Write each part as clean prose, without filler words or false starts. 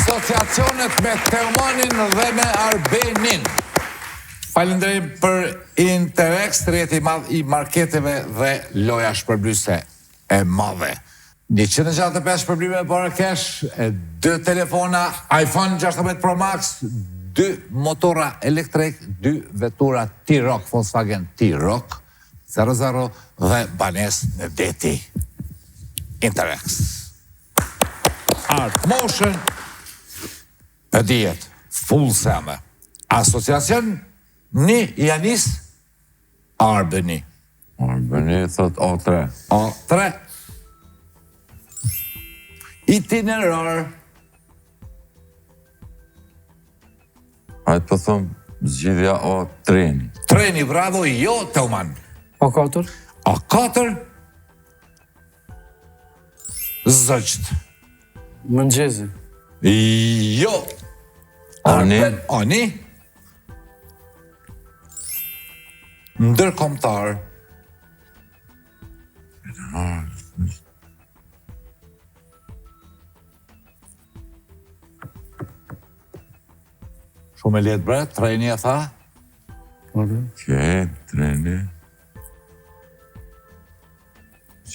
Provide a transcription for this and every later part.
asociacionet me Teomanin dhe me Arbenin. Falenderim për Interex, rrjeti i madh i marketeve dhe loja shpërblyese e madhe. 165 shpërblime para cash, 2 telefona, iPhone 16 Pro Max, 2 motora elektrik, 2 vetura T-Roc, Volkswagen T-Roc 00 dhe banes në deti. Interex. Art Motion, e dijet, full seme. Asociacion, një Janis Arbeni. Arbeni thot A3. A3. Itinerar. Hajtë po thëmë, zgjidhja A treni. Treni, bravo, jo, Teoman. A4. A4. Zëqt. Mëngjezi. Jo. Ani. Ani. Ndërkombëtar. Shumë e letë bre, treni e tha? Treni.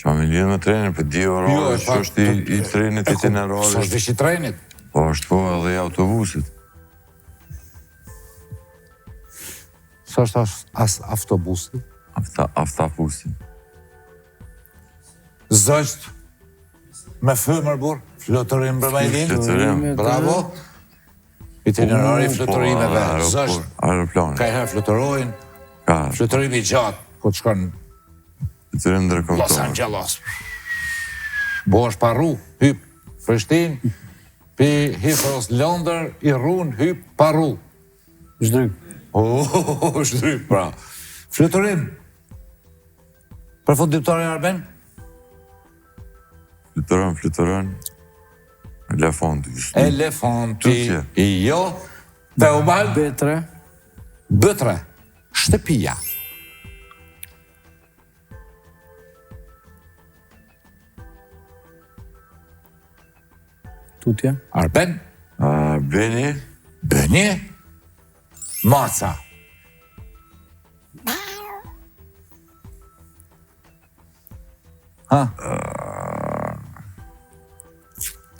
Qa me lidhë me treni, për di orare që është i trenit itinerari. Së është vish i trenit? Po është po edhe i autobusit. Së është as autobusit? Aftafusit. Zëqt, me fëmër burë, flotërim bërmajdin. Flotërim. Bravo. Itinerari flotërimeve. Zëqt. Aeroplane. Ka i herë flotërojnë. Flotërimi gjatë, ku të shkonë Flotërim ndërkombëtar. Los Angeles. Bo është parru, hyp Prishtin, pi Heathrow Londër, i rrun, hyp parru. Zhdryk. Zhdryk, pra. Flotërim. Përfundimtari Arben? Fluturon. Elefanti. Elefanti. Jo. Teoman? B3. B3. Shtëpia. Tutje. Arben? Beni. Beni? Maca.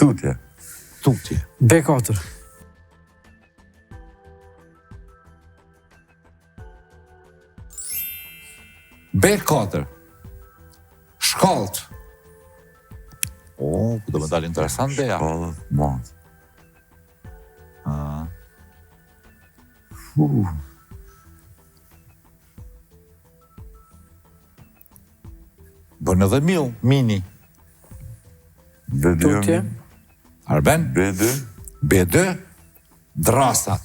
Tutje. B4. B4. Shkallët. Po do më dalë interesant beja. Shkallët, matë. Bërnë edhe miu, mini. B2. Tutje. Arben? B2. B2. Drasat.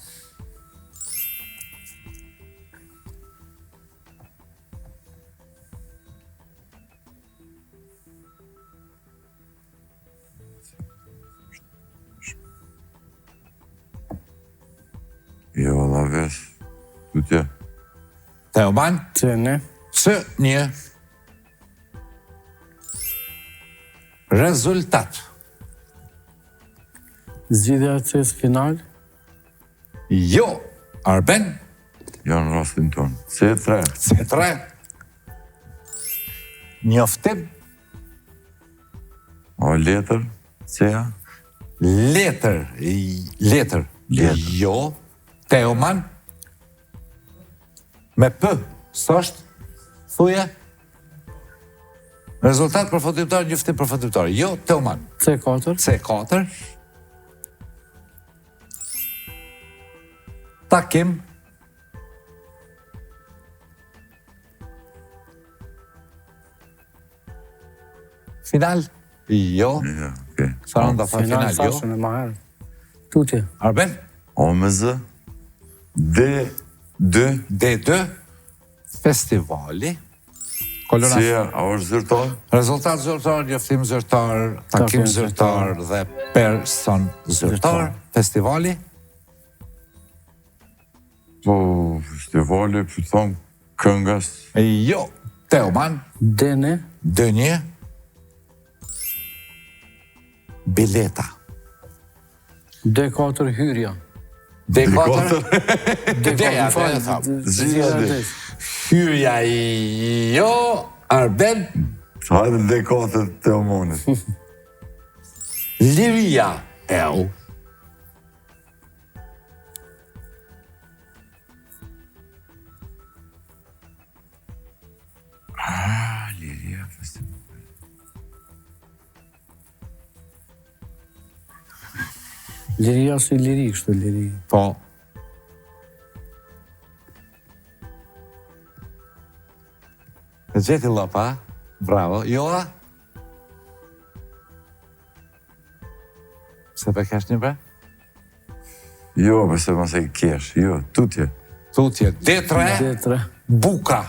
Jo, la vesh. Tutje. Teoman? C1. C1. Rezultat. Zgjidhja e C-s final. Jo. Arben? Jo në rastin tonë. C3. C3. Njoftim. O letër. C-a. Letër. Jo. Teoman? Me P. Sështë? Thuje? Rezultat përfundimtar, njoftim përfundimtar. Jo, Teoman. C4. C4. Takim. Final? Jo. Ja, okej. Saranda tha final, jo. Fashën e ma herë. Tutje. Arben? O me zë. D2. D2. Festivali. Kolona. C-a, a është zyrtar? Rezultat zyrtar, njoftim zyrtar, takim zyrtar dhe person zyrtar. Festivali. Po, festivali, për thonë, këngës. Jo. Teoman. D1. D1. Bileta. D4 hyrja. D4. D4 falë. Zgjidhja D. Hyrja jo, Arben. Hajde D4 Teomanit. Liria eu. Liria festival. Liria si liri, kështu liri. Po. E gjeti lopa, bravo. Joa? Se pe kesh një bre? Jo, përse mos e kesh, jo, tutje. Tutje. D3, D3. buka.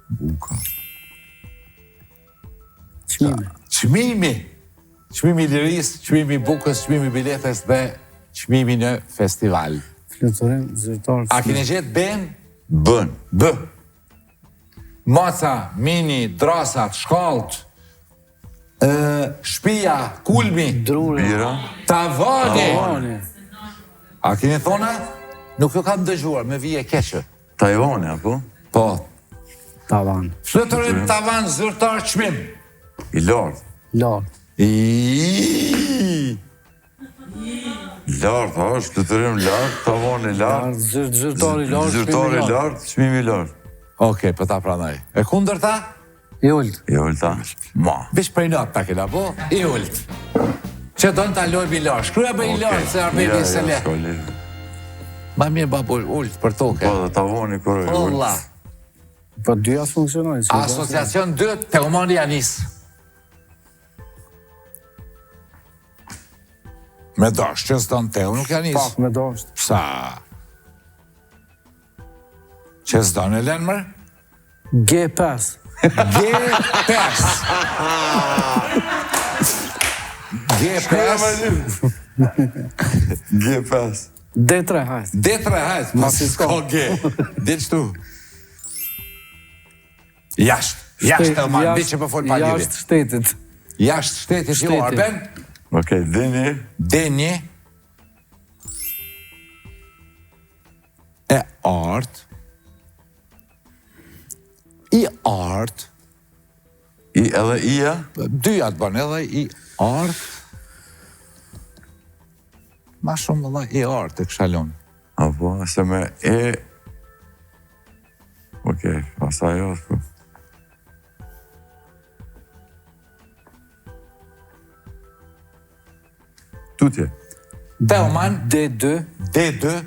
Buka. Çmimi. Çmimi. Çmimi i lirisë, çmimi i bukës, çmimi i biletes dhe çmimi në festival. Fluturim, zyrtar. A keni gjetë Ben? Bën. B. Maca, mini, drasat, shkallët, shpia, kulmi, Drure. Bira. tavani. Tavani. A keni thona? Nuk ju kam dëgjuar, me vije keqë. Tajvani, apo? Po. Tavan. Fluturim, tavan, zyrtar, çmim. I lartë. Lart. Lartë, është fluturim lartë, tavani lartë. Zyrtari lart. Zyrtari lartë, çmimi lartë. Okej, po ta pranoj. E kundërta? I ult. I ulta. Ma. Vish prej natë ta kena, po? I ult. Që do në ta loj bilar. Shkruja be i lartë, se arbeti se le. Shkolli. Ma mirë babu ult për toke. Po, dhe tavani kërë i Olla. Po dyja funksionojnë. si Asociacion 2, Teomani Janis. Me dash, që s'do në Teo, nuk Janis. Pak me dasht. Sa? Që s'do në Lenmer? G5. G5. G5. G5. D3 hajt. D3, hajt. Mas s'ka G. Ditë shtu. Jashtë. Jashtë Teoman, di që për folë pa lidhje. Jashtë shtetit. Jashtë shtetit, jo, Shteti. Arben? Okej, dini. D1 e art I art I edhe ija. dyja të bën edhe I art ma shumë edhe I art e këshalon Apo, se me e... Okej, asaj është, po. Tutje. Teoman D2. D2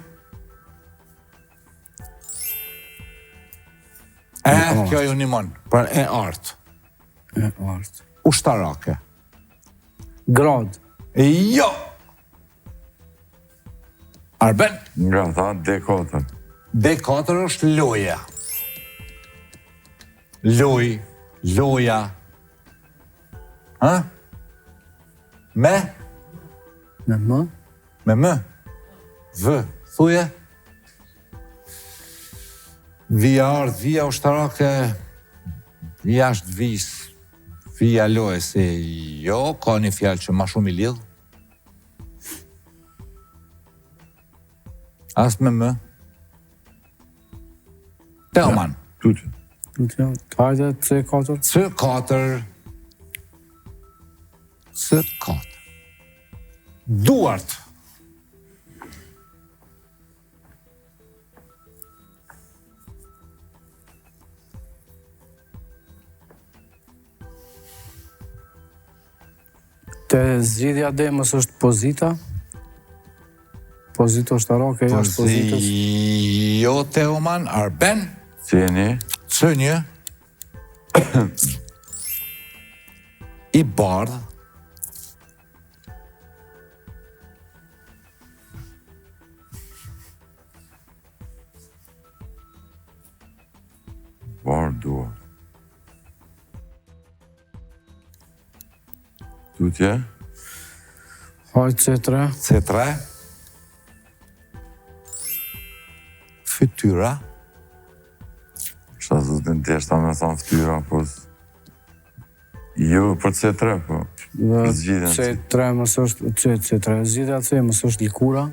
kjo ju nimon për e art E art. ushtarake Grad. jo Arben Nga ta, D4. D4 është loja. Loja. Ha? Me? Me më. Me më? V. Thuje? Vija ardh, vija ushtarake, jashtë vis, vija loje, se jo, ka një fjalë që ma shumë I lidh. As me më. Teoman. Tutje. Hajde C4. C4. C4. Duart. Te zgjidhja D mos është pozita. Pozita ushtarake jashtë pozitës. Jo, Teoman, Arben, Ceni. C1, I bardh, Varë duar. Tutje. Hajde C3. C3, fytyra, Shta zotin tjeshta me thonë ftyra, po... Jo, për C3, po... Zgjidhjen C3 mësë është C3. Zgjidhja C mësë është lëkura.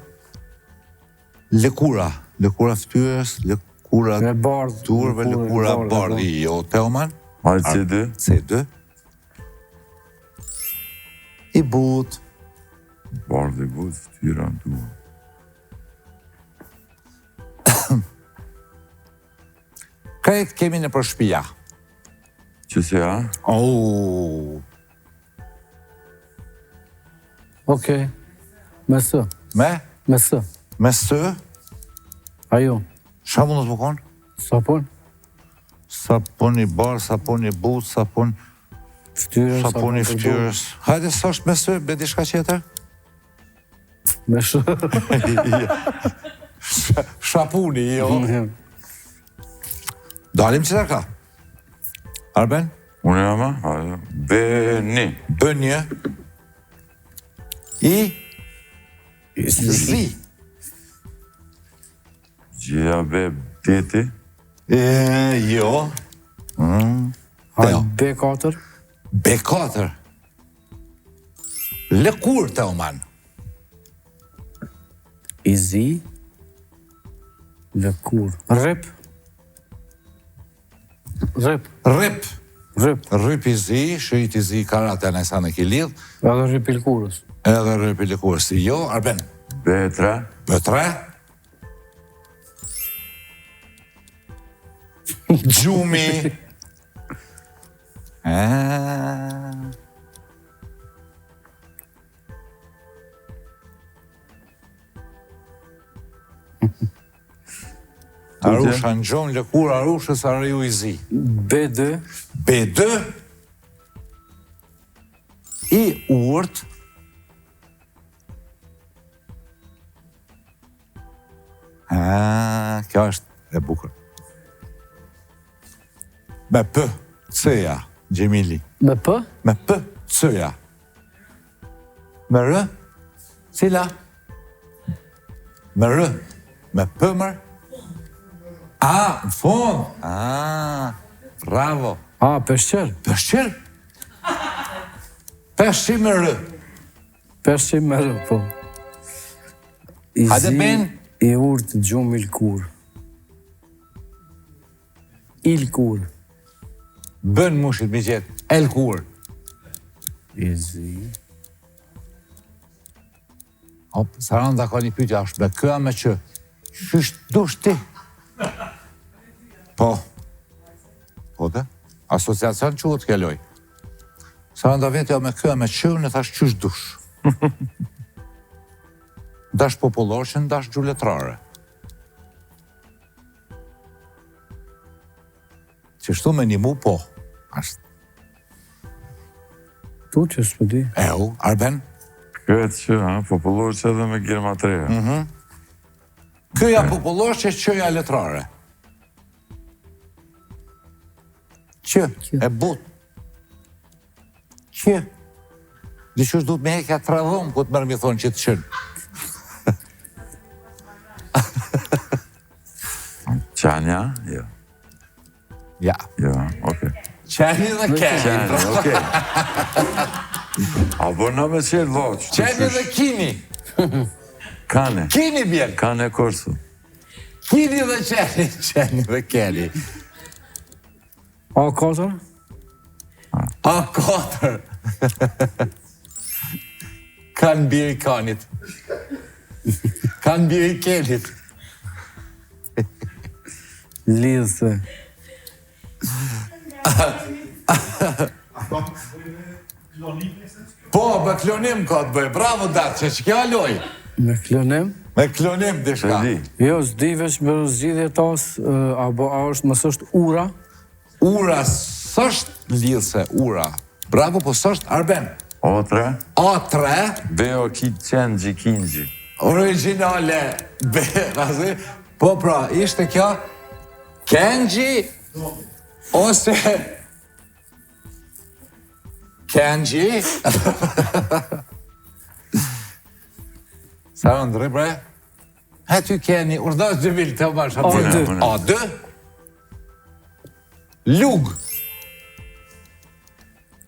Lëkura. Lëkura fytyrës, lëkura E bardhë. turve, lëkura bardhi. Jo, Teoman? Hajde C2. C2. I but. Bardhë i but, fytyra në duar. Krejt kemi në për shtëpia. Që se a? Okej. Me S. Me? Me S. Me së? Ajo. Shamu në të bukon? Sapun. Sapun i barë, sapun i but, sapun... Fytyrës. Sapun i fytyrës. Hajde, së është me së, be diçka tjetër? Me Sh. Shapuni, jo. Dalim qëta ka? Arben? Unë jama? Hajde. B1. B1. Zi. Gjia B8. Jo. Hajde B4. B4. Lëkur, Teoman. I zi. Lëkur. Rip. Rip. Rip. Rip. Rip i zi, shërit i zi karate në sa në ki lidh. Edhe rip i lëkurës. Edhe rip i lëkurës. Jo, Arben. B3. B3. Gjumi. Arusha në gjonë, lëkur arushës arëju i zi. B2. B2. I urt. Kjo është e bukur. Me P, C-ja, Gjemili. Me P? Me P, C-ja. Me R, cila? Me R, me P mërë. Në fund. Bravo. Peshqer. Peshqer? Peshqi me R. Peshqi me R, po. I Hajde zi, Ben. I urt, gjumë i lëkur. I lëkur. Bën mushit mi gjetë. Elkur. I zi. Saranda ka një pytja është me këa me që. Shysht dush ti. Po. Po dhe? Asociacion që u të kelloj. Saranda vetja me këa me që, në thash qysh dush. Dash popullor që në dash gjuletrare. Qështu me një mu, po. Tu që s'pëdi. Arben? Këtë që, popullor që edhe me girma treja. Këja popullor që qëja letrare. Që, e but. Që. Dishus du të me hekja të radhom, ku të mërë mi thonë që të qënë. Qanja? Jo. Ja. Jo, okej. Qeni dhe keni. Qanja, okej. A bërna me qelë loqë. Qeni dhe kini. Kane. Kini bjerë. Kane korsu. Kini dhe qeni. Qeni dhe keni. A4? A4. Kanë biri kanit. Kanë biri kenit. Lidhë. Po, me klonim ka të bëj. Bravo, datë, që kjo aloj. Me klonim? Me klonim, dishka. Jo, s'di veç me zgjidhje tas, a është, mësë është ura? Ura, s'është lidhse, ura. Bravo, po s'është Arben. A3. A3. Beo ki qenë gjikinji. Originale. B, razi. Po, pra, ishte kjo Kenji ose Kenji. Sa në ndri, bre? He ty keni, urdojës Gjemil të bash. A2. A2. Lug.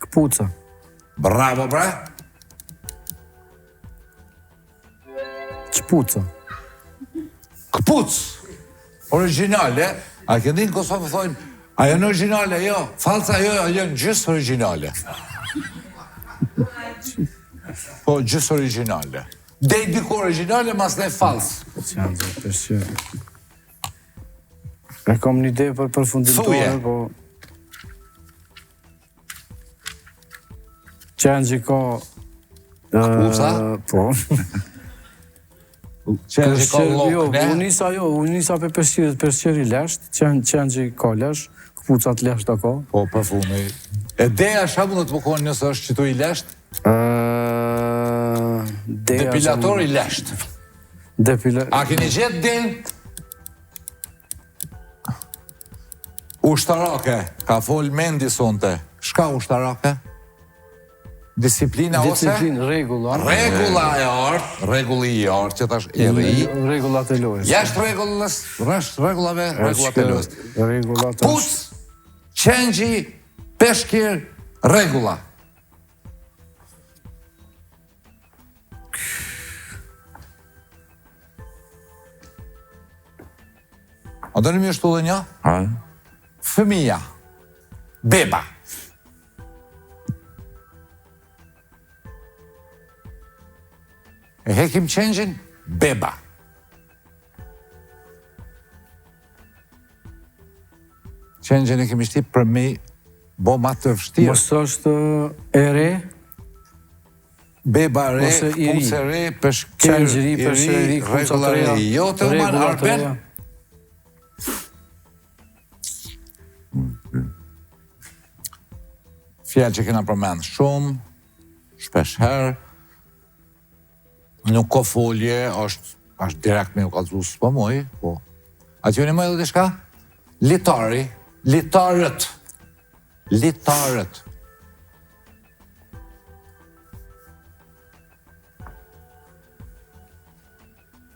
Këpuca. Bravo, bre. Qpuca. Këpuc. Originale. A këndi në Kosovë thojnë, a janë originale, jo. Falca, jo, janë gjysë originale. Po, gjysë originale. Dej diku originale, mas ne falsë. Qenxhi, peshqiri. E kam një ide për përfundimtore, po... Qenxhi ka... Këpuca? Po. Qenxhi ka lokne? Unë nisa për peshqiri lesht, qenxhi ka lesht, këpucat lesht ka. Po, për fundi. E deja shabu në të përkon nësë është që tu i lesht? Depilator i lesht. A keni gjetë den? Ushtarake, ka fol mendi sonte. Shka ushtarake? Disciplina ose? Disciplina, regula. Regula e artë, regulli i artë, që tash e ri. Regullat e lojës. Jashtë regullës, regullave, regullat e lojës. Regullat e... Puc, qenxhi, peshkir, regula. A do një shtu dhe një? Fëmija. Beba. E hekim qenxhin, beba. Qenxhin e kemi shtip për me bo ma të vështirë. Mos është e re? Beba re, Ose i ri. puce re, peshkir, Qenxhi ri, i peshkir ri, ri, regula re. Jo të uman, Arben. Fjallë që kena përmend shumë, shpesh herë, nuk ko folje, është direkt me u kalzu së për moj, po. A që një më edhe të shka? Litari, litarët. Litarët.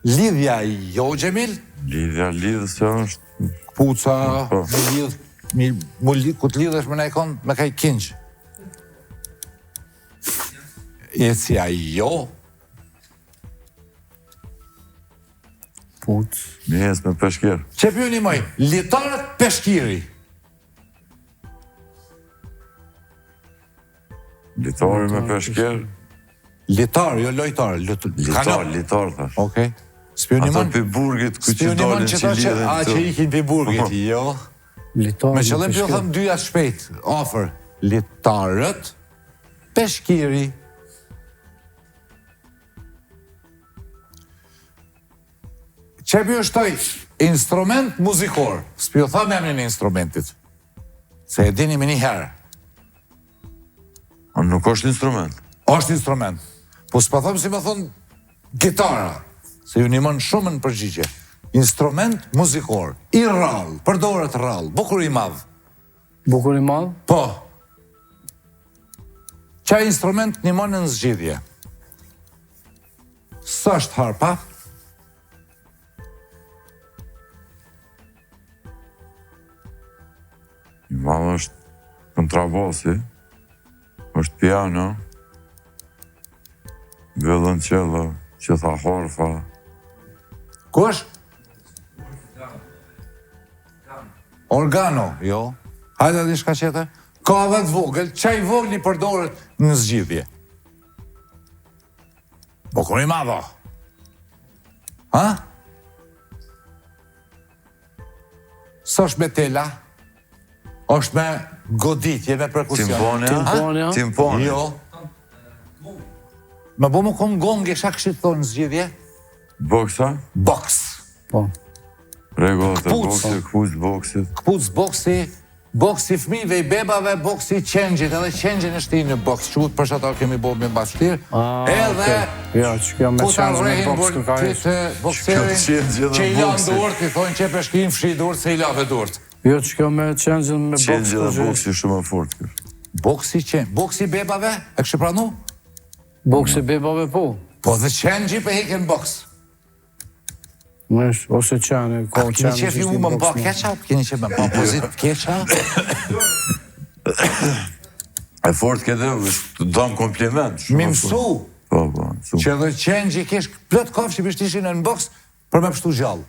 Lidhja jo, Gjemil? Lidhja se është... Puca, ku të lidhësh me nejkon, me kaj kinqë. Ecja jo. Puc. Mjes me peshkir. Që pjo një moj, litarët peshkiri. Litari me peshkir. Litar, jo lojtar. Litar, thash. Okej. Spioni Ata mon... për burgit, ku që dolin që lidhen A që ikin për burgit, jo. Me qëllim për jo thëmë dyja shpejt, ofër. Litarët, peshkiri. Që për jo shtoj, instrument muzikor. S'pjo thëmë emrin e instrumentit. Se e dini me një herë. Nuk është instrument. Është instrument. Po s'pa thëmë si me thonë gitara. Se ju një mënë shumë në përgjigje. Instrument muzikor, i rrallë, përdoret rrallë, bukur i madhë. Bukur i madhë? Po. Qa instrument një mënë në zgjidhje? Së është harpa? I madhë është kontrabasi, është piano, violoncello, që tha horfa. Ku është? Organo, jo. Hajde di shka qete. Ka dhe të vogël, qaj vogël i përdoret në zgjidhje. Bukur i madho. Ha? Së është me tela? është me goditje, me perkusion. Timponia? Timponia. Jo. Me bo më kom gongë, isha këshit thonë në zgjidhje? Boksa? Boks. Po. Regullat e boksit, këpuc boksit. Këpuc boksi, boksi fmive i bebave, boksi qengjit, edhe qengjin është i në boks, që për shëta kemi bo me bashkëtir. Edhe, ja, që kjo me qengjë me boks kërkajsh. Bokserin që i lanë durët, i thonë që peshkin fshi durët, se i lave durët. Jo, që kjo me qengjën me boks kërkajsh. Qengjë dhe boksi shumë e fort. Boksi qengjë, boksi bebave, e kështë pranu? Boksi bebave po. Po dhe qengjë për heken boks. Mësh, ose qenë, ko qenë... Keni qef ju më mba keqa? Keni qef më mba pozit keqa? E fort këtë është dam kompliment. Mi mësu Po, mësu. që dhe qenë që i kesh plët kafë që bishtë ishin në boks për me pështu gjallë.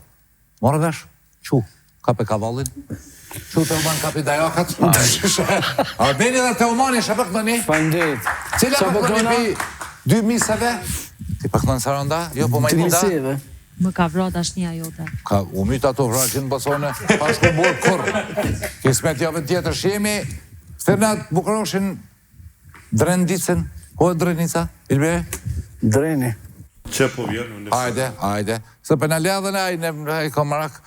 Morë vesh, qu, kape kavallin, qu Teoman kape dajakat. Arbeni dhe Teomani, shë pëk në një? Faleminderit. Cila Qa pëk në një bëtona? pi 2 miseve? Ti pëk në në saranda? Jo, po ma i da? Triseve. Më ka vro dashnia jote. Ka umit ato vrashin bësone, pashku burë kur. Kismet jave tjetër shemi, stërnat bukuroshin drendicën, ko e drenica, Ilbere? Dreni. Që po vjen? Ajde. Se për në ledhen e i komarak,